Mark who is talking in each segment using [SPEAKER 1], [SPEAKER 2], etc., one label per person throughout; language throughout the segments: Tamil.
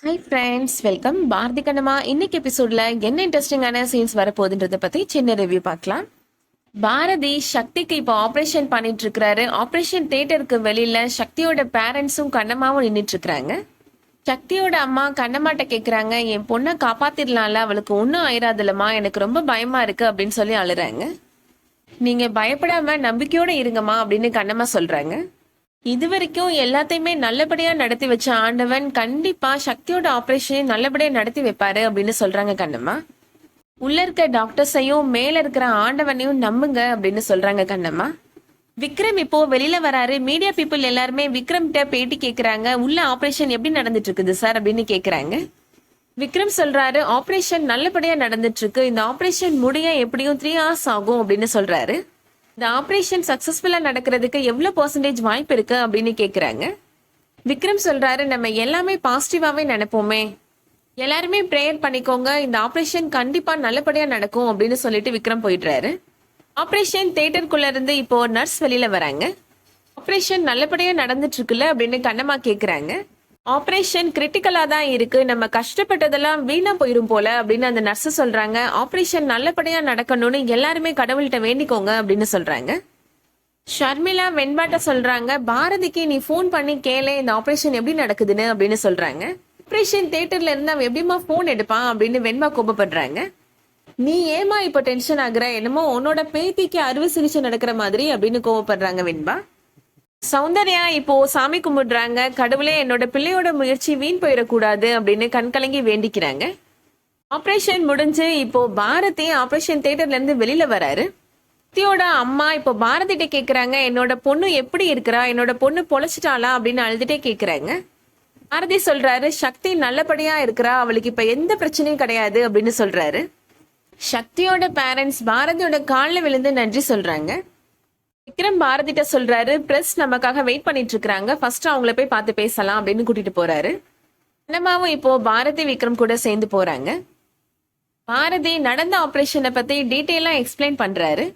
[SPEAKER 1] Hi friends, welcome. Bharathi Kannamma இன்னைக்கு எபிசோட்ல என்ன இன்ட்ரெஸ்டிங்கான சீன்ஸ் வரப்போகுதுன்றதை பத்தி சின்ன ரிவ்யூ பார்க்கலாம். பாரதி சக்திக்கு இப்போ ஆப்ரேஷன் பண்ணிட்டு இருக்கிறாரு. ஆப்ரேஷன் தியேட்டருக்கு வெளியில சக்தியோட பேரண்ட்ஸும் கண்ணம்மாவும் நின்றுட்டு இருக்கிறாங்க. சக்தியோட அம்மா கண்ணம்மாட்ட கேட்குறாங்க, என் பொண்ணை காப்பாத்திடலாம்ல, அவளுக்கு ஒன்றும் ஆயிராதுலம்மா, எனக்கு ரொம்ப பயமா இருக்கு அப்படின்னு சொல்லி அழுறாங்க. நீங்க பயப்படாம நம்பிக்கையோட இருங்கம்மா அப்படின்னு கண்ணம்மா சொல்றாங்க. இது வரைக்கும் எல்லாத்தையுமே நல்லபடியா நடத்தி வச்ச ஆண்டவன் கண்டிப்பா சக்தியோட ஆபரேஷனை நல்லபடியா நடத்தி வைப்பாரு அப்படின்னு சொல்றாங்க கண்ணம்மா. உள்ள இருக்க டாக்டர்ஸையும் மேல இருக்கிற ஆண்டவனையும் நம்புங்க அப்படின்னு சொல்றாங்க கண்ணம்மா. விக்ரம் இப்போ வெளியில வராரு. மீடியா பீப்புள் எல்லாருமே விக்ரம் கிட்ட பேட்டி கேக்குறாங்க. உள்ள ஆபரேஷன் எப்படி நடந்துட்டு இருக்குது சார் அப்படின்னு கேக்குறாங்க. விக்ரம் சொல்றாரு, ஆபரேஷன் நல்லபடியா நடந்துட்டு இருக்கு. இந்த ஆபரேஷன் முடிய எப்படியும் 3 hours ஆகும் அப்படின்னு சொல்றாரு. இந்த ஆப்ரேஷன் சக்சஸ்ஃபுல்லா நடக்கிறதுக்கு எவ்வளவு பர்சன்டேஜ் வாய்ப்பு இருக்கு அப்படின்னு கேக்குறாங்க. விக்ரம் சொல்றாரு, நம்ம எல்லாமே பாசிட்டிவாவே நினைப்போமே, எல்லாருமே ப்ரேயர் பண்ணிக்கோங்க, இந்த ஆப்ரேஷன் கண்டிப்பா நல்லபடியா நடக்கும் அப்படின்னு சொல்லிட்டு விக்ரம் போயிடுறாரு. ஆப்ரேஷன் தியேட்டருக்குள்ள இருந்து இப்போ நர்ஸ் வெளியில வராங்க. ஆப்ரேஷன் நல்லபடியா நடந்துட்டு இருக்குல்ல அப்படின்னு கண்ணம்மா கேக்குறாங்க. ஆப்ரேஷன் கிரிட்டிக்கலா தான் இருக்கு, நம்ம கஷ்டப்பட்டதெல்லாம் வீணா போயிரும் போல அப்படின்னு அந்த நர்ஸ் சொல்றாங்க. ஆப்ரேஷன் நல்லபடியா நடக்கணும்னு எல்லாருமே கடவுள்கிட்ட வேண்டிக்கோங்க அப்படின்னு சொல்றாங்க. ஷர்மிளா வெண்பாட்ட சொல்றாங்க, பாரதிக்கு நீ ஃபோன் பண்ணி கேளு இந்த ஆப்ரேஷன் எப்படி நடக்குதுன்னு அப்படின்னு சொல்றாங்க. ஆப்ரேஷன் தியேட்டர்ல இருந்து அவன் எப்படிமா ஃபோன் எடுப்பான் அப்படின்னு வெண்பா கோபப்படுறாங்க. நீ ஏமா இப்ப டென்ஷன் ஆகுற, என்னமோ உன்னோட பேத்திக்கு அறுவை சிகிச்சை நடக்கிற மாதிரி அப்படின்னு கோபப்படுறாங்க வெண்பா. சௌந்தர்யா இப்போ சாமி கும்பிடுறாங்க. கடவுளே, என்னோட பிள்ளையோட முயற்சி வீண் போயிடக்கூடாது அப்படின்னு கண்கலங்கி வேண்டிக்கிறாங்க. ஆப்ரேஷன் முடிஞ்சு இப்போ பாரதி ஆப்ரேஷன் தியேட்டர்ல இருந்து வெளியில வராரு. சக்தியோட அம்மா இப்போ பாரதிட்ட கேக்குறாங்க, என்னோட பொண்ணு எப்படி இருக்கிறா, என்னோட பொண்ணு பொழைச்சிட்டாளா அப்படின்னு அழுதுட்டே கேக்குறாங்க. பாரதி சொல்றாரு, சக்தி நல்லபடியா இருக்கிறா, அவளுக்கு இப்ப எந்த பிரச்சனையும் கிடையாது அப்படின்னு சொல்றாரு. சக்தியோட பேரண்ட்ஸ் பாரதியோட காலில் விழுந்து நன்றி சொல்றாங்க. விக்ரம் பாரதிட்ட சொல்றாரு, பிரஸ் நமக்காக வெயிட் பண்ணிட்டு இருக்காங்க, ஃபர்ஸ்ட் அவங்கள போய் பார்த்து பேசலாம் அப்படின்னு கூட்டிட்டு போறாரு. அண்ணமாவும் இப்போ பாரதி விக்ரம் கூட சேர்ந்து போறாங்க. பாரதி நடந்த ஆபரேஷனை பத்தி டீட்டெயிலா எக்ஸ்பிளைன் பண்றாரு.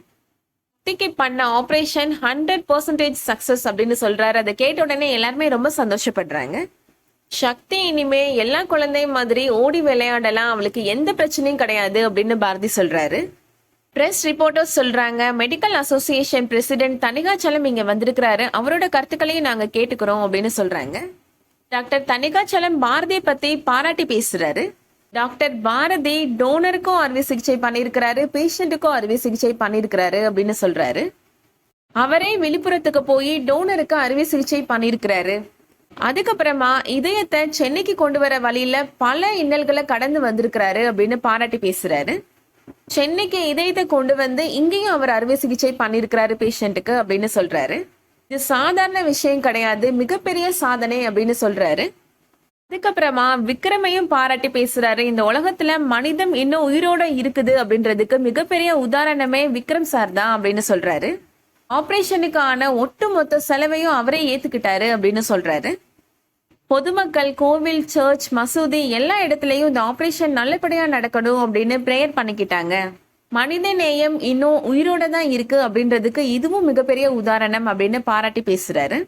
[SPEAKER 1] சக்திக்கு பண்ண ஆபரேஷன் 100% சக்சஸ் அப்படின்னு சொல்றாரு. அதை கேட்ட உடனே எல்லாருமே ரொம்ப சந்தோஷப்படுறாங்க. சக்தி இனிமே எல்லா குழந்தையும் மாதிரி ஓடி விளையாடலாம், அவளுக்கு எந்த பிரச்சனையும் கிடையாது அப்படின்னு பாரதி சொல்றாரு. பிரஸ் ரிப்போர்ட்டர்ஸ் சொல்றாங்க, மெடிக்கல் அசோசியேஷன் பிரசிடென்ட் தனிகாச்சலம் இங்க வந்திருக்கிறாரு, அவரோட கருத்துக்களையும் நாங்க கேட்டுக்கிறோம் அப்படின்னு சொல்றாங்க. டாக்டர் தனிகாச்சலம் பாரதியை பத்தி பாராட்டி பேசுறாரு. டாக்டர் பாரதி டோனருக்கும் அறுவை சிகிச்சை பண்ணிருக்கிறாரு, பேஷண்ட்டுக்கும் அறுவை சிகிச்சை பண்ணிருக்கிறாரு அப்படின்னு சொல்றாரு. அவரே விழுப்புரத்துக்கு போய் டோனருக்கு அறுவை சிகிச்சை பண்ணிருக்கிறாரு. அதுக்கப்புறமா இதயத்தை சென்னைக்கு கொண்டு வர வழியில பல இன்னல்களை கடந்து வந்திருக்கிறாரு அப்படின்னு பாராட்டி பேசுறாரு. சென்னைக்கு இதயத்தை கொண்டு வந்து இங்கேயும் அவர் அறுவை சிகிச்சை பண்ணிருக்கிறாரு பேஷண்ட்டுக்கு அப்படின்னு சொல்றாரு. இது சாதாரண விஷயம் கிடையாது, மிகப்பெரிய சாதனை அப்படின்னு சொல்றாரு. அதுக்கப்புறமா விக்ரமையும் பாராட்டி பேசுறாரு. இந்த உலகத்துல மனிதம் இன்னும் உயிரோட இருக்குது அப்படின்றதுக்கு மிகப்பெரிய உதாரணமே விக்ரம் சார் தான் அப்படின்னு சொல்றாரு. ஆபரேஷனுக்கான ஒட்டுமொத்த செலவையும் அவரே ஏத்துக்கிட்டாரு அப்படின்னு சொல்றாரு. பொதுமக்கள் கோவில், சர்ச், மசூதி எல்லா இடத்துலயும் இந்த ஆபரேஷன் நல்லபடியா நடக்கணும் அப்படின்னு பிரேயர் பண்ணிக்கிட்டாங்க. மனித நேயம் இன்னும் உயிரோட தான் இருக்கு அப்படின்றதுக்கு இதுவும் மிகப்பெரிய உதாரணம் அப்படின்னு பாராட்டி பேசுறாரு.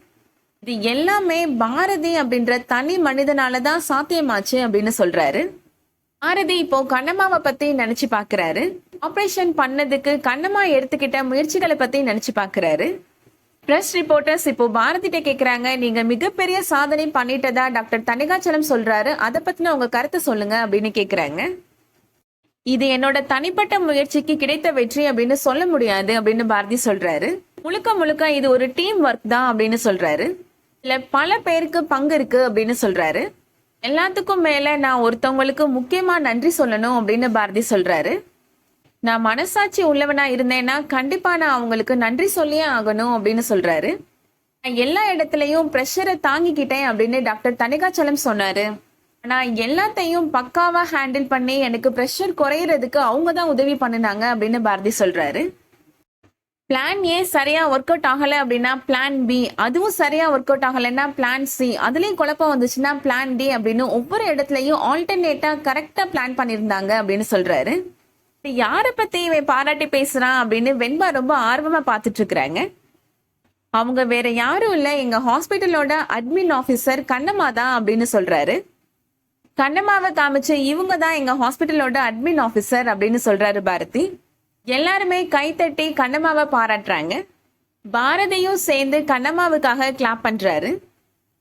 [SPEAKER 1] இது எல்லாமே பாரதி அப்படின்ற தனி மனிதனாலதான் சாத்தியமாச்சு அப்படின்னு சொல்றாரு. பாரதி இப்போ கண்ணம்மாவை பத்தி நினைச்சு பாக்குறாரு. ஆபரேஷன் பண்ணதுக்கு கண்ணம்மா எடுத்துக்கிட்ட முயற்சிகளை பத்தி நினைச்சு பாக்குறாரு. பிரஸ் ரிப்போர்ட்டர்ஸ் இப்போ பாரதிட்ட கேக்குறாங்க, நீங்க மிகப்பெரிய சாதனை பண்ணிட்டதா டாக்டர் தனிகாச்சலம் சொல்றாரு, அதை பத்தின உங்க கருத்தை சொல்லுங்க அப்படின்னு கேக்குறாங்க. இது என்னோட தனிப்பட்ட முயற்சிக்கு கிடைத்த வெற்றி அப்படின்னு சொல்ல முடியாது அப்படின்னு பாரதி சொல்றாரு. முழுக்க முழுக்க இது ஒரு டீம் ஒர்க் தான் அப்படின்னு சொல்றாரு. இல்ல பல பேருக்கு பங்கு இருக்கு அப்படின்னு சொல்றாரு. எல்லாத்துக்கும் மேல நான் ஒருத்தவங்களுக்கு முக்கியமா நன்றி சொல்லணும் அப்படின்னு பாரதி சொல்றாரு. நான் மனசாட்சி உள்ளவனா இருந்தேன்னா கண்டிப்பா நான் அவங்களுக்கு நன்றி சொல்லியே ஆகணும் அப்படின்னு சொல்றாரு. நான் எல்லா இடத்துலயும் ப்ரெஷரை தாங்கிக்கிட்டேன் அப்படின்னு டாக்டர் தனிகாச்சலம் சொன்னாரு. நான் எல்லாத்தையும் பக்காவா ஹேண்டில் பண்ணி எனக்கு ப்ரெஷர் குறையறதுக்கு அவங்க தான் உதவி பண்ணினாங்க அப்படின்னு பாரதி சொல்றாரு. பிளான் ஏ சரியா ஒர்க் அவுட் ஆகல அப்படின்னா பிளான் பி, அதுவும் சரியா ஒர்க் அவுட் ஆகலைன்னா பிளான் சி, அதுலயும் குழப்பம் வந்துச்சுன்னா பிளான் டி அப்படின்னு ஒவ்வொரு இடத்துலயும் ஆல்டர்னேட்டா கரெக்டா பிளான் பண்ணியிருந்தாங்க அப்படின்னு சொல்றாரு. யாரை பத்தி இவன் பாராட்டி பேசுறான் அப்படின்னு வெண்பா ரொம்ப ஆர்வமா பாத்துட்டு இருக்கிறாங்க. அவங்க வேற யாரும் இல்ல, எங்க ஹாஸ்பிட்டலோட அட்மின் ஆபீசர் கண்ணம்மா தான் அப்படின்னு சொல்றாரு. கண்ணம்மாவை காமிச்சு இவங்க தான் எங்க ஹாஸ்பிட்டலோட அட்மின் ஆஃபீஸர் அப்படின்னு சொல்றாரு பாரதி. எல்லாருமே கைத்தட்டி கண்ணம்மாவை பாராட்டுறாங்க. பாரதியும் சேர்ந்து கண்ணம்மாவுக்காக கிளாப் பண்றாரு.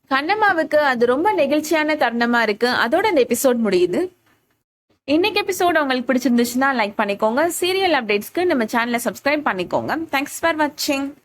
[SPEAKER 1] கண்ணம்மாவுக்கு அது ரொம்ப நெகிழ்ச்சியான தருணமா இருக்கு. அதோட இந்த எபிசோட் முடியுது. இன்னைக்கு எபிசோட் உங்களுக்கு பிடிச்சிருந்துச்சுன்னா லைக் பண்ணிக்கோங்க. சீரியல் அப்டேட்ஸ்க்கு நம்ம சேனலை சப்ஸ்கிரைப் பண்ணிக்கோங்க. தேங்க்ஸ் ஃபார் வாட்சிங்.